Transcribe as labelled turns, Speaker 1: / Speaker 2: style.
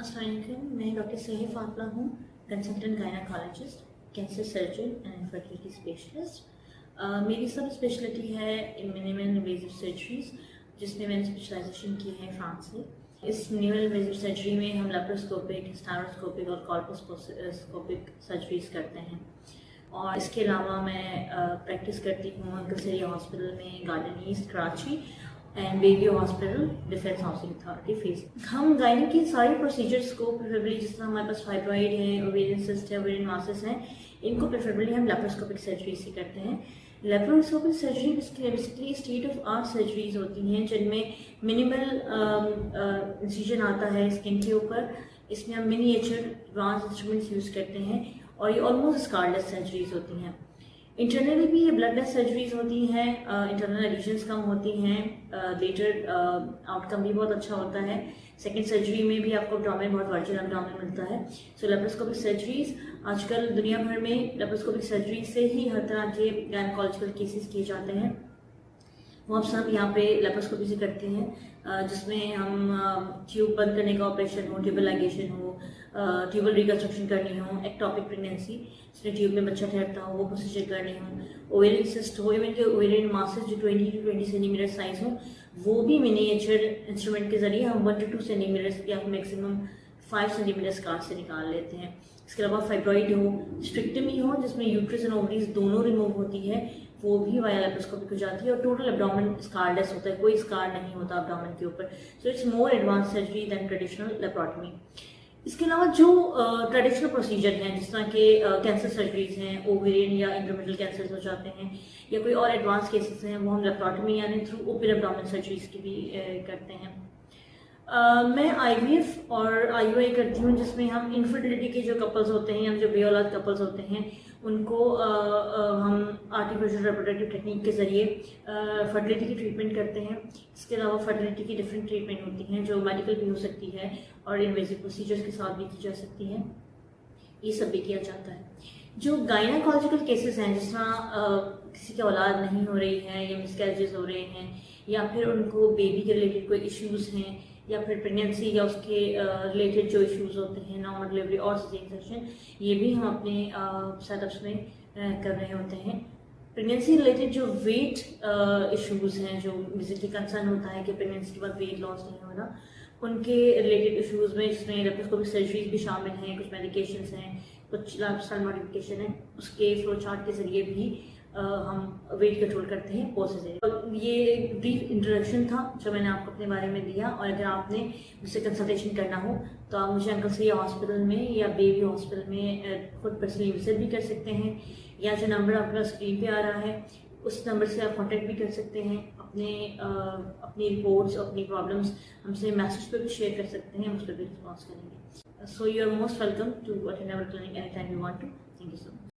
Speaker 1: अस्सलाम वालेकुम। मैं डॉक्टर सही फातला हूँ, consultant gynaecologist, cancer surgeon and fertility specialist. मेरी सब स्पेशलिटी है मिनिमल इन्वेजिव सर्जरीज, जिसमें मैंने स्पेशलाइजेशन की है फ्रांस से। इस मिनिमल इन्वेजिव सर्जरी में हम लेप्रोस्कोपिक, स्टेरोस्कोपिक और कॉल्पोस्कोपिक सर्जरीज करते हैं। और इसके अलावा मैं प्रैक्टिस करती हूँ अंकलसरिया हॉस्पिटल में, garden east Karachi and baby hospital, defence housing authority face. हम गायनी की सारी प्रोसीजर्स को प्रेफरेबली, जिस तरह हमारे पास फाइब्रॉइड है, ओवेरियन सिस्ट है, ओवेरियन मासेस हैं, इनको प्रेफरेबली हम लेप्रोस्कोपिक सर्जरी से करते हैं। Laparoscopic surgery basically state of art surgeries होती हैं, जिनमें मिनिमल इंसिजन आता है स्किन के ऊपर। इसमें हम मिनिएचर एडवांस इंस्ट्रूमेंट्स यूज़ करते हैं और ये ऑलमोस्ट स्कारलेस सर्जरीज होती हैं। इंटरनली भी ये ब्लडलेस सर्जरीज होती हैं, इंटरनल एडिशंस कम होती हैं, लेटर आउटकम भी बहुत अच्छा होता है। सेकेंड सर्जरी में भी आपको एब्डोमेन, बहुत वर्जिन एब्डोमेन मिलता है। सो लेप्रोस्कोपिक सर्जरीज आजकल दुनिया भर में लेप्रोस्कोपिक सर्जरी से ही हर तरह के गायनोकोलॉजिकल केसेस किए जाते हैं। वो आप सब यहाँ पे लेप्रोस्कोपी से करते हैं, जिसमें हम ट्यूब बंद करने का ऑपरेशन हो, ट्यूबल लाइगेशन हो, ट्यूबल रिकन्स्ट्रक्शन करनी हो, एक्टोपिक प्रेगनेंसी जिसमें ट्यूब में बच्चा ठहरता हो, वो प्रोसीजर करने हो, ओवेरियन सिस्ट हो, इवन के ओवेरियन मासेस जो 20 to 20 सेंटीमीटर साइज हो, वो भी मिनिएचर इंस्ट्रूमेंट के जरिए हम 1 to 2 सेंटीमीटर या मैक्सिमम 5 सेंटीमीटर स्कार से निकाल लेते हैं। इसके अलावा फाइब्रॉइड हो, स्ट्रिक्टमी हो, जिसमें यूट्रस एंड ओवरीज दोनों रिमूव होती है, वो भी वाया लेप्रोस्कोपिक हो जाती है। और टोटल एब्डोमेन स्कारलेस होता है, कोई स्कार नहीं होता एब्डोमेन के ऊपर। So it's more advance surgery than traditional laparotomy. इसके अलावा जो ट्रेडिशनल प्रोसीजर हैं, जिस तरह के कैंसर सर्जरीज हैं, ओवेरियन या इंट्रामेटल कैंसर हो जाते हैं, या कोई और एडवांस केसेस हैं, वो हम लेप्रोटमी यानी थ्रू ओपन एब्डोमेन सर्जरीज की भी करते हैं। मैं IVF और IUI करती हूँ, जिसमें हम इनफर्टिलिटी के जो कपल्स होते हैं या जो बेऔलाद कपल्स होते हैं, उनको हम आर्टिफिशियल रिप्रोडक्टिव टेक्निक के जरिए फर्टिलिटी की ट्रीटमेंट करते हैं। इसके अलावा फर्टिलिटी की डिफरेंट ट्रीटमेंट होती हैं, जो मेडिकल भी हो सकती है और इन्वेजिव प्रोसीजर्स के साथ भी की जा सकती हैं। ये सब भी किया जाता है। जो गायनाकोलॉजिकल केसेस हैं, जिस तरह किसी की औलाद नहीं हो रही है या मिसकैरेजेस हो रहे हैं, या फिर उनको बेबी के रिलेटेड कोई इश्यूज हैं, या फिर प्रेगनेंसी या उसके रिलेटेड जो इश्यूज होते हैं, नॉर्मल डिलीवरी और सीज़ेरियन सेक्शन, ये भी हम अपने सेटअप्स में कर रहे होते हैं। प्रेगनेंसी रिलेटेड जो वेट इश्यूज हैं, जो बेसिकली कंसर्न होता है कि प्रेगनेंसी के बाद वेट लॉस नहीं होना, उनके रिलेटेड इश्यूज में, जिसमें लेप्रोस्कोपिक सर्जरीज भी शामिल हैं, कुछ मेडिकेशंस हैं, कुछ लाइफस्टाइल मॉडिफिकेशन है, उसके फ्लो चार्ट के जरिए भी हम वेट कंट्रोल करते हैं पोस्ट सर्जरी। ये एक ब्रीफ इंट्रोडक्शन था जो मैंने आपको अपने बारे में दिया। और अगर आपने मुझसे कंसल्टेशन करना हो तो आप मुझे अंकलसरिया हॉस्पिटल में या बेबी हॉस्पिटल में खुद पर्सनली विजिट भी कर सकते हैं, या जो नंबर आपका स्क्रीन पे आ रहा है उस नंबर से आप कांटेक्ट भी कर सकते हैं। अपनी रिपोर्ट्स, अपनी प्रॉब्लम्स हमसे मैसेज पर भी शेयर कर सकते हैं, हम उस पर भी रिस्पॉन्स करेंगे। So you are most welcome to attend our clinic any time you want to. Thank you so much.